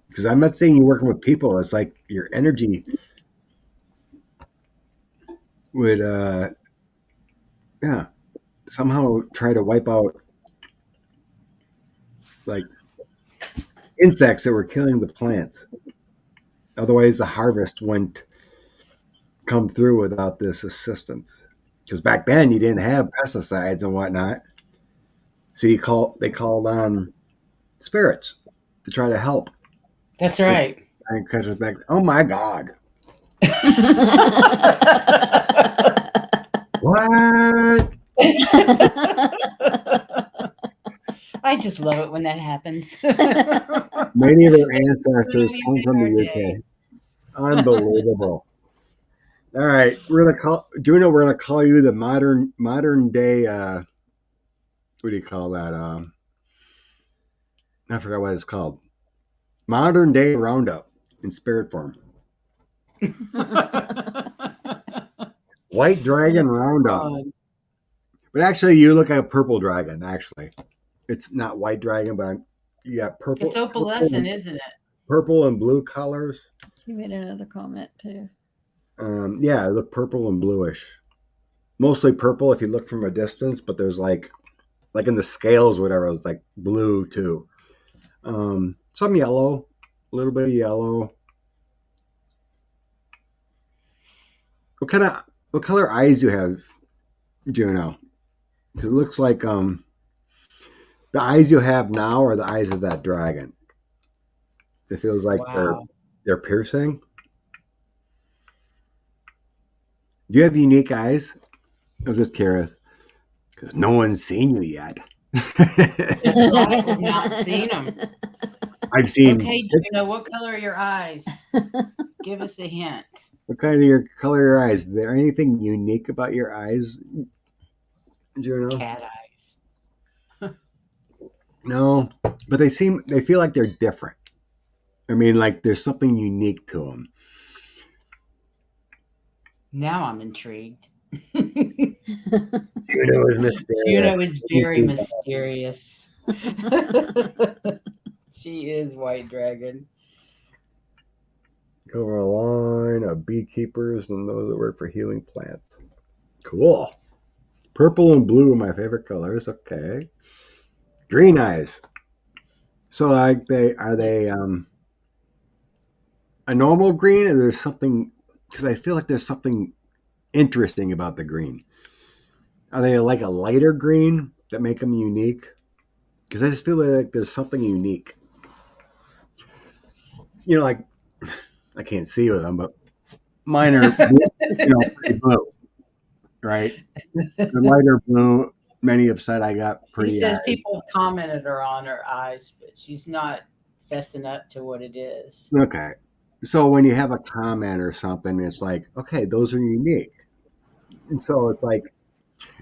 because I'm not seeing you working with people, it's like your energy would yeah, somehow try to wipe out like insects that were killing the plants. Otherwise, the harvest wouldn't come through without this assistance. Because back then you didn't have pesticides and whatnot, so they called on spirits to try to help. That's right. And catch us back. Oh my God! What? I just love it when that happens. Many of our ancestors come from the UK. Unbelievable. All right, Juno. We're gonna call you the modern day. What do you call that? I forgot what it's called. Modern day Roundup in spirit form. White Dragon Roundup. But actually, you look like a purple dragon. Actually, it's not white dragon, but you got purple. It's opalescent, isn't it? Purple and blue colors. She made another comment too. Yeah, they look purple and bluish. Mostly purple if you look from a distance, but there's like in the scales, or whatever, it's like blue too. Some yellow, a little bit of yellow. What color eyes do you have, Juno? It looks like the eyes you have now are the eyes of that dragon. It feels like they're piercing. Do you have unique eyes? I was just curious. No one's seen you yet. That's right. We've not seen them. I've seen. Okay, Juno, what color are your eyes? Give us a hint. What kind of color of your eyes? Is there anything unique about your eyes, Juno? Cat eyes. No, but they feel like they're different. I mean, like there's something unique to them. Now I'm intrigued. Juno is mysterious. Juno is very mysterious. She is white dragon. Cover a line of beekeepers and those that work for healing plants. Cool. Purple and blue are my favorite colors. Okay. Green eyes. So like are they a normal green, or there's something, because I feel like there's something interesting about the green. Are they like a lighter green that make them unique? Because I just feel like there's something unique. Like I can't see with them, but mine are pretty blue, right? The lighter blue. Many have said I got pretty. She says people have commented on her eyes, but she's not fessing up to what it is. Okay. So when you have a comment or something, it's like, okay, those are unique. And so it's like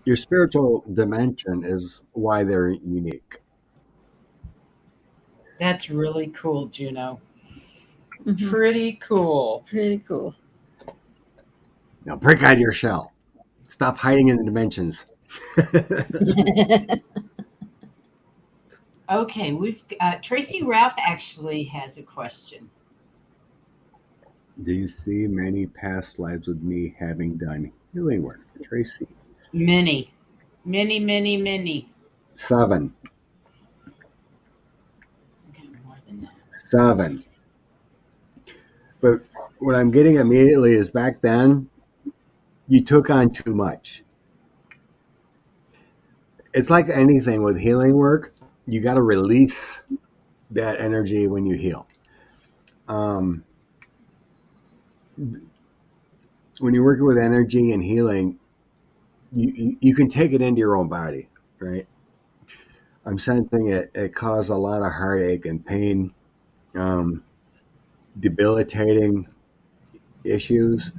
your spiritual dimension is why they're unique. That's really cool, Juno. Mhm. Pretty cool. Pretty cool. Now break out your shell. Stop hiding in the dimensions. Okay, we've Tracy Ralph actually has a question. Do you see many past lives with me having done Healing work, Tracy. Many. 7. Okay, more than that. 7. But what I'm getting immediately is back then, you took on too much. It's like anything with healing work, you got to release that energy when you heal. When you're working with energy and healing, you can take it into your own body, right? I'm sensing it caused a lot of heartache and pain, debilitating issues.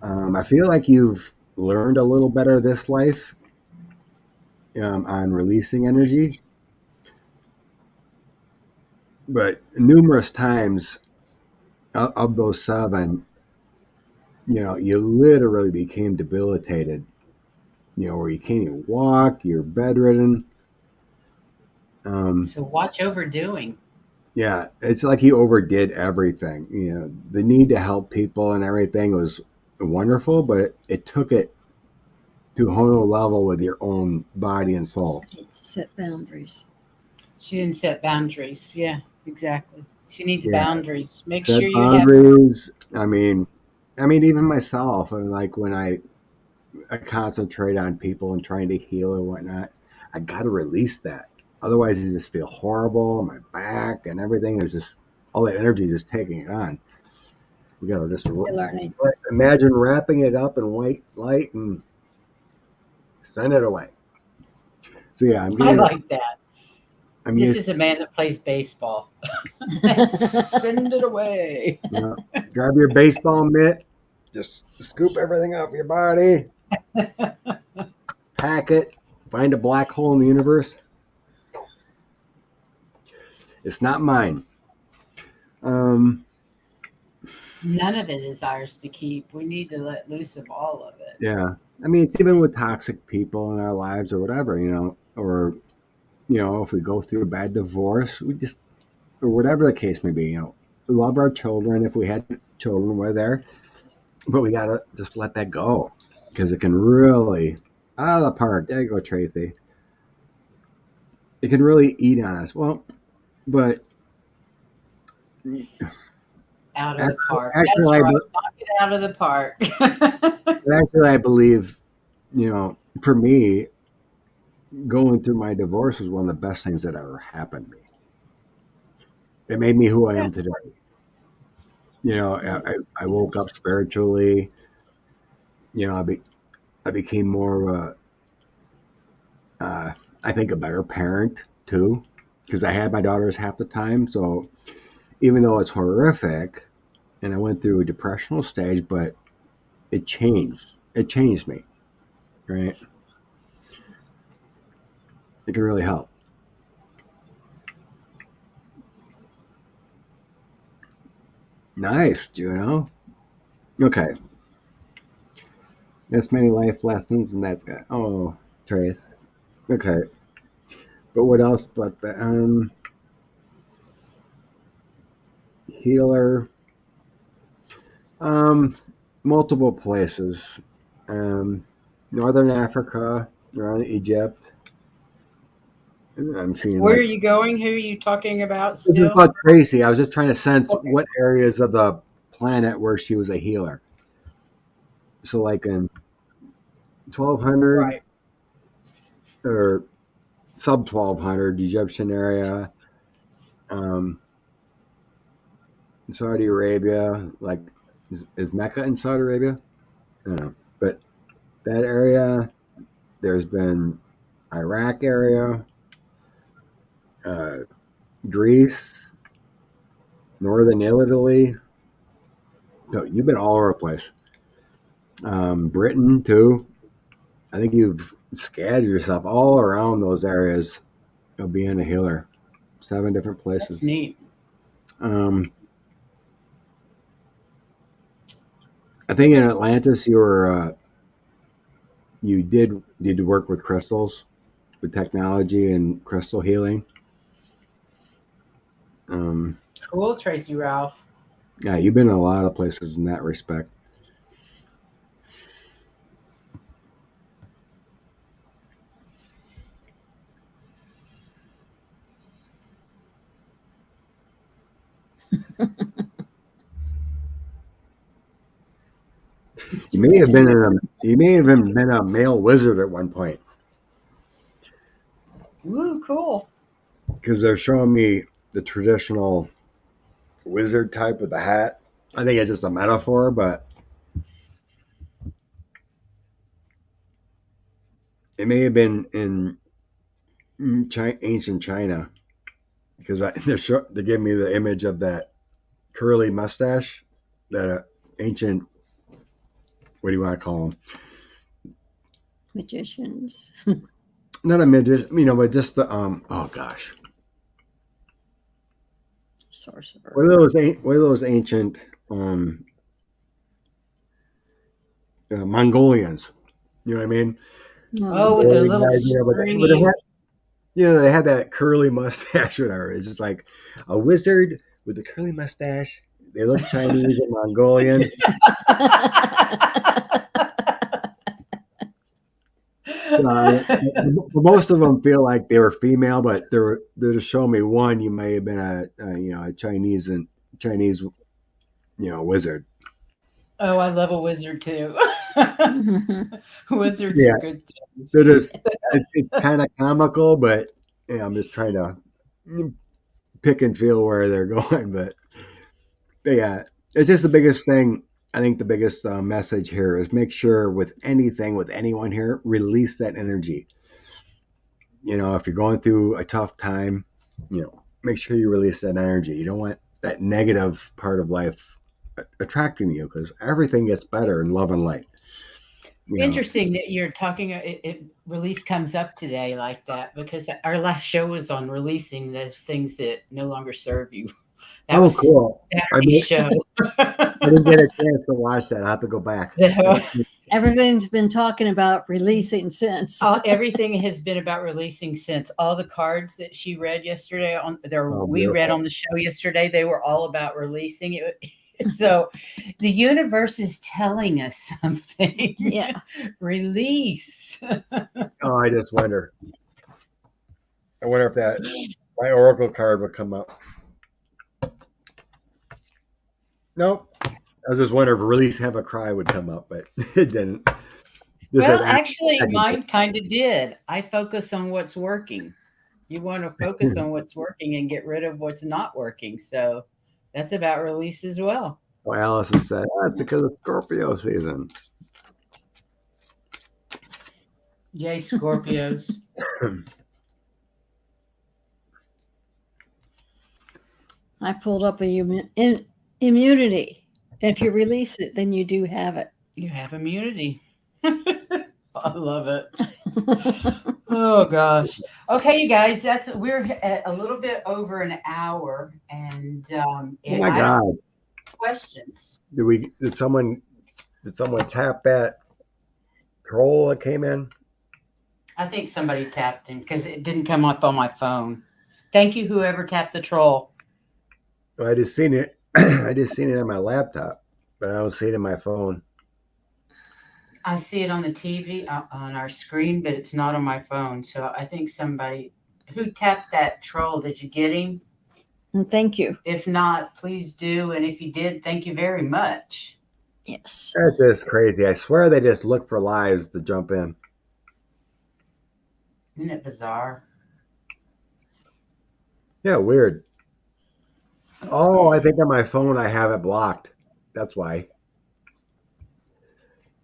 I feel like you've learned a little better this life on releasing energy, but numerous times of those 7, you literally became debilitated, where you can't even walk, you're bedridden. So watch overdoing. Yeah, it's like you overdid everything. The need to help people and everything was wonderful, but it took it to a whole new level with your own body and soul. Set boundaries. She didn't set boundaries. Yeah, exactly. She needs Yeah, boundaries. Make set sure you have. boundaries. I mean, even myself, and like when I concentrate on people and trying to heal and whatnot, I got to release that. Otherwise, you just feel horrible. My back and everything is just all that energy just taking it on. We got to just Learning. imagine wrapping it up in white light and send it away. So yeah, I like that. I'm This used. is a man that plays baseball. Send it away. Grab your baseball mitt, just scoop everything off your body, pack it, find a black hole in the universe. It's not mine. None of it is ours to keep. We need to let loose of all of it. Yeah. I mean, it's even with toxic people in our lives or whatever, or, if we go through a bad divorce, we just, or whatever the case may be, love our children. If we had children, we're there, but we got to just let that go because it can really, out of the park. There you go, Tracy. It can really eat on us. Well, but Out of the park. actually, That's right. Knock it out of the park. actually, I believe, for me, going through my divorce was one of the best things that ever happened to me. It made me who I am today. I woke up spiritually. I became more, I think, a better parent too, because I had my daughters half the time. So even though it's horrific, and I went through a depressional stage, but it changed. It changed me, right? It can really help. Nice, Juno. Okay. This many life lessons, and that's good. Oh, Trace. Okay. But what else but the healer? Multiple places. Northern Africa, around Egypt. I'm seeing Where are you going? Who are you talking about This is still? about Tracy. I was just trying to sense Okay. what areas of the planet where she was a healer. So like in 1200 Right. or sub 1200 Egyptian area, Saudi Arabia, like is Mecca in Saudi Arabia? I don't know. But that area, there's been Iraq area, Greece, northern Italy. So you've been all over the place. Britain too. I think you've scattered yourself all around those areas of being a healer. 7 different places. That's neat. I think in Atlantis you did work with crystals, with technology and crystal healing. Cool, Tracy Ralph. Yeah, you've been in a lot of places in that respect. You may have been a male wizard at one point, Ooh, cool. because they're showing me the traditional wizard type with the hat. I think it's just a metaphor, but it may have been in ancient China, because they give me the image of that curly mustache, that ancient, what do you want to call them? Magicians. Not a midget, but just the oh gosh, Sorcerer. what are those ancient Mongolians? You know what I mean? Oh, with their little Guys, stringy. they had that curly mustache, whatever. It's just like a wizard with a curly mustache. They look Chinese and Mongolian. Most of them feel like they were female, but they're just showing me one. You may have been a Chinese wizard. Oh, I love a wizard too. Wizards Yeah, are good things. they're just it's kind of comical, but I'm just trying to pick and feel where they're going. But yeah, it's just the biggest thing. I think the biggest message here is make sure with anyone here, release that energy. If you're going through a tough time, make sure you release that energy. You don't want that negative part of life attracting you, because everything gets better in love and light. Interesting that you're talking. Release comes up today like that, because our last show was on releasing those things that no longer serve you. That was cool. Saturday's show. I didn't get a chance to watch that. I have to go back. So, everything's been talking about releasing since. Everything has been about releasing since. All the cards that she read yesterday we read on the show yesterday, they were all about releasing it. So the universe is telling us something. Yeah. I Release. just wonder. I wonder if that my oracle card would come up. Nope. I was just wondering if release, have a cry would come up, but it didn't. Well, actually, mine kind of did. I focus on what's working. You want to focus on what's working and get rid of what's not working. So that's about release as well. Well, Allison said, that's because of Scorpio season. Yay, Scorpios. I pulled up immunity. If you release it, then you do have it. You have immunity. I love it. Oh gosh. Okay, you guys, we're at a little bit over an hour, and oh my God. Questions. Did someone tap that troll that came in? I think somebody tapped him, because it didn't come up on my phone. Thank you, whoever tapped the troll. Well, I just seen it. I just seen it on my laptop, but I don't see it in my phone. I see it on the TV on our screen, but it's not on my phone. So I think somebody who tapped that troll. Did you get him? Thank you. If not, please do. And if you did, thank you very much. Yes. That's just crazy. I swear they just look for lives to jump in. Isn't it bizarre? Yeah, weird. Oh, I think on my phone I have it blocked. That's why.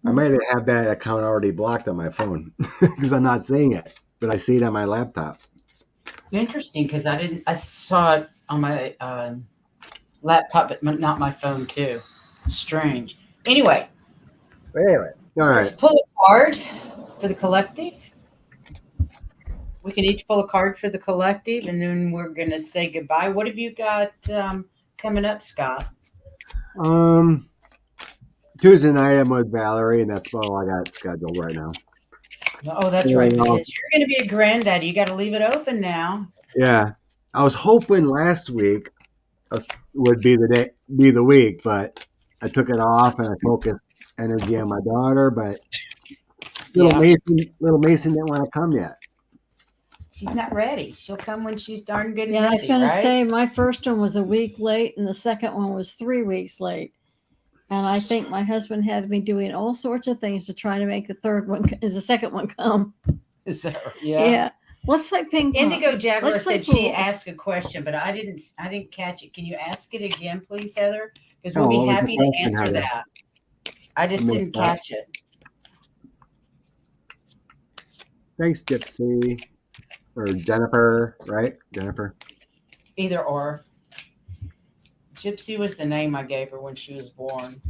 I might have that account already blocked on my phone because I'm not seeing it, but I see it on my laptop. Interesting, because I saw it on my laptop, but not my phone too. Strange. Anyway, all right. Let's pull a card for the collective. We can each pull a card for the collective, and then we're going to say goodbye. What have you got coming up, Scott? Tuesday night I'm with Valerie, and that's about all I got scheduled right now. Oh, that's right, because you're going to be a granddaddy. You got to leave it open now. Yeah, I was hoping last week would be the week, but I took it off and I focused energy on my daughter. But little Mason didn't want to come yet. She's not ready. She'll come when she's darn good and Yeah, ready, I was going right? to say my first one was a week late and the second one was 3 weeks late. And I think my husband had me doing all sorts of things to try to make the second one come. Is that right? Yeah. Let's play ping pong. Indigo Jaguar Let's play said she pool. asked a question, but I didn't catch it. Can you ask it again, please, Heather? Because Oh, we'll what be was the happy to question, answer Heather? that. I just I missed didn't that. catch it. Thanks, Gypsy. Or Jennifer, right? Jennifer. Either or. Gypsy was the name I gave her when she was born.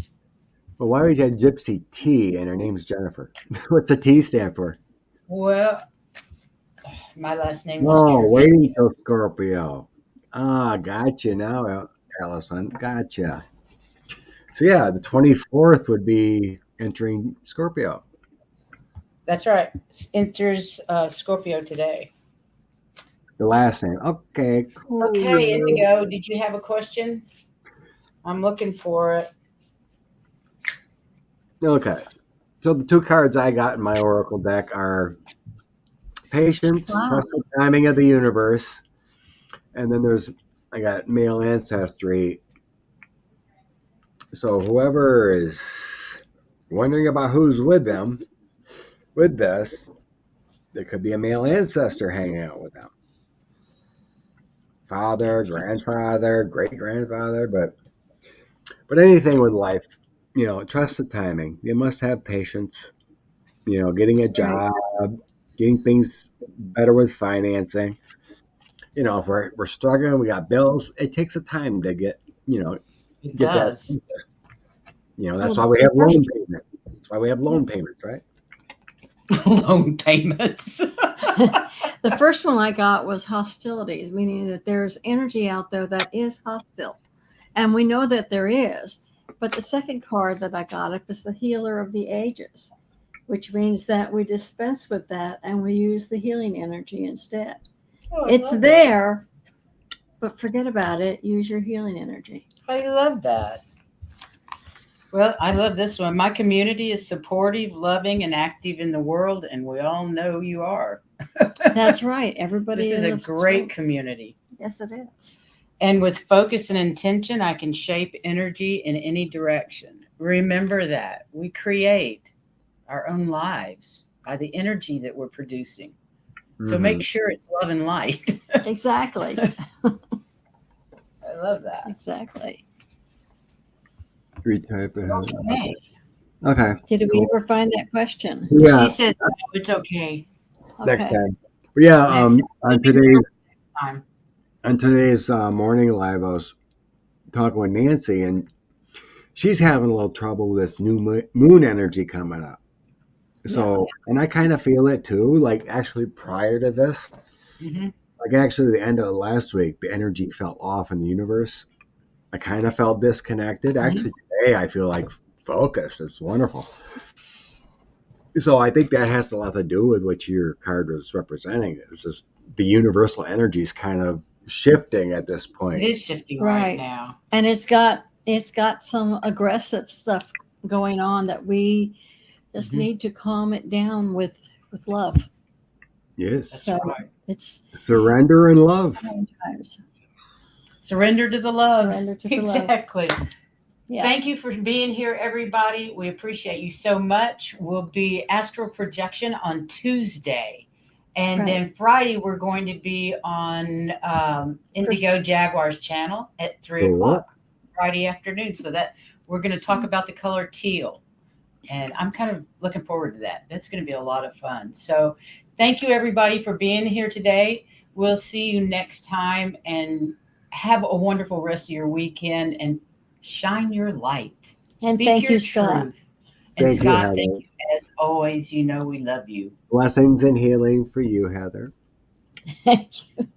Well, why would you have Gypsy T and her name's Jennifer? What's the T stand for? Well, my last name was Oh, True. waiting till Scorpio. Ah, gotcha now, Allison. Gotcha. So yeah, the 24th would be entering Scorpio. That's right. Enters Scorpio today. The last name. Okay, cool. Okay, Indigo, did you have a question? I'm looking for it. Okay. So the two cards I got in my Oracle deck are Patience, Wow. Trust the Timing of the Universe. And then I got Male Ancestry. So whoever is wondering about who's with them, with this, there could be a male ancestor hanging out with them. Father, grandfather, great-grandfather, but anything with life, trust the timing. You must have patience, getting a job, getting things better with financing. If we're struggling, we got bills, it takes a time to get It get that. does. That's why we have loan payments. That's why we have loan payments, right? Loan payments. The first one I got was hostilities, meaning that there's energy out there that is hostile. And we know that there is. But the second card that I got up is the Healer of the Ages, which means that we dispense with that and we use the healing energy instead. Oh, I It's love there, but forget about it. Use your healing energy. I love that. Well, I love this one. My community is supportive, loving, and active in the world, and we all know you are. That's right. Everybody This is a loves great truth. community. Yes, it is. And with focus and intention, I can shape energy in any direction. Remember that. We create our own lives by the energy that we're producing. So make sure it's love and light. Exactly. I love that. Exactly. Retype it. Okay. Okay. Did we Cool. ever find that question? Yeah. She says, no, it's okay. Next Okay. time. But yeah, Next on time. today's morning live, I was talking with Nancy, and she's having a little trouble with this new moon energy coming up. So, and I kind of feel it too. Like actually, prior to this, like actually the end of last week, the energy fell off in the universe. I kind of felt disconnected. Actually, today I feel like focused. It's wonderful. So I think that has a lot to do with what your card was representing. It's just the universal energy is kind of shifting at this point. It is shifting right now. And it's got some aggressive stuff going on that we just need to calm it down with love. Yes. That's So right. it's Surrender and love. Surrender to the love. Surrender to the love. Exactly. Yeah. Thank you for being here, everybody. We appreciate you so much. We'll be astral projection on Tuesday. And then Friday, we're going to be on Indigo Jaguar's channel at 3 o'clock Friday afternoon. So that we're going to talk about the color teal. And I'm kind of looking forward to that. That's going to be a lot of fun. So thank you, everybody, for being here today. We'll see you next time, and have a wonderful rest of your weekend, and shine your light. And Speak thank your you, Scott. truth. And Thank Scott, you, thank you as always. You know we love you. Blessings and healing for you, Heather. Thank you.